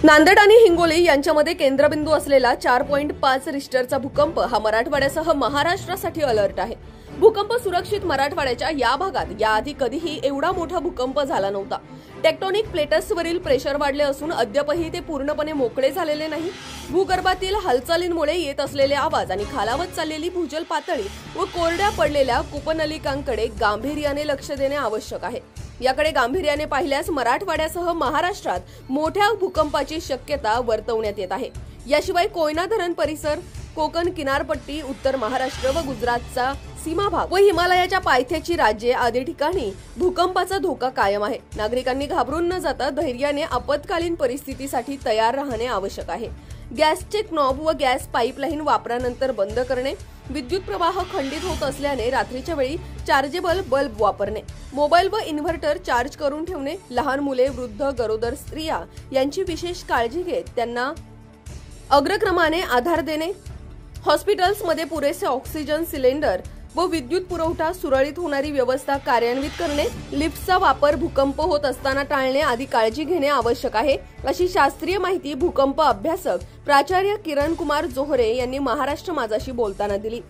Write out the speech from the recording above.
नांदेड आणि हिंगोली यांच्यामध्ये केंद्रबिंदू असलेला 4.5 रिश्टरचा भूकंप हा मराठवाड्यासह महाराष्ट्रासाठी अलर्ट आहे। भूकंप सुरक्षित मराठवाड्याच्या या भागात याआधी कधीही एवढा मोठा भूकंप झाला नव्हता। टेक्टोनिक प्लेट्सवरील प्रेशर वाढले असून अद्यापही ते पूर्णपणे मोकळे झालेले नाही। भूगर्भातील हालचालींमुळे येत असलेले आवाज आणि खालावत चाललेली भूजल पातळी व कोरड्या पडलेल्या कूपनलिकांकडे गांभीर्याने लक्ष देणे आवश्यक आहे। याकडे गांभीर्याने पाहिल्यास मराठवाड्यासह महाराष्ट्रात मोठ्या भूकंपाची शक्यता वर्तवण्यात येत आहे। याशिवाय कोयना धरण परिसर, कोकण किनारपट्टी, उत्तर महाराष्ट्र व गुजरातचा सीमा भाग व हिमालयाच्या पायथ्याची राज्ये आदी ठिकाणी भूकंपाचा धोका कायम आहे। नागरिकांनी घाबरून न जाता धैर्याने आपत्कालीन परिस्थितीसाठी तयार राहणे आवश्यक आहे। गॅसचे नॉब व गॅस पाईपलाईन वापरानंतर बंद करणे, विद्युत प्रवाह खंडित होत असल्याने रात्रीच्या वेळी चार्जेबल बल्ब वापरणे, मोबाईल व इन्व्हर्टर चार्ज करून ठेवणे, लहान मुले, वृद्ध, गरोदर स्त्रिया यांची विशेष काळजी घेत त्यांना अग्रक्रमाने आधार देणे, हॉस्पिटल्समध्ये पुरेसे ऑक्सिजन सिलेंडर व विद्युत पुरवठा सुरळीत होणारी व्यवस्था कार्यान्वित करणे, लिफ्टचा वापर भूकंप होत असताना टाळणे आदी काळजी घेणे आवश्यक आहे, अशी शास्त्रीय माहिती भूकंप अभ्यासक प्राचार्य किरण कुमार जोहरे यांनी महाराष्ट्र माझाशी बोलताना दिली।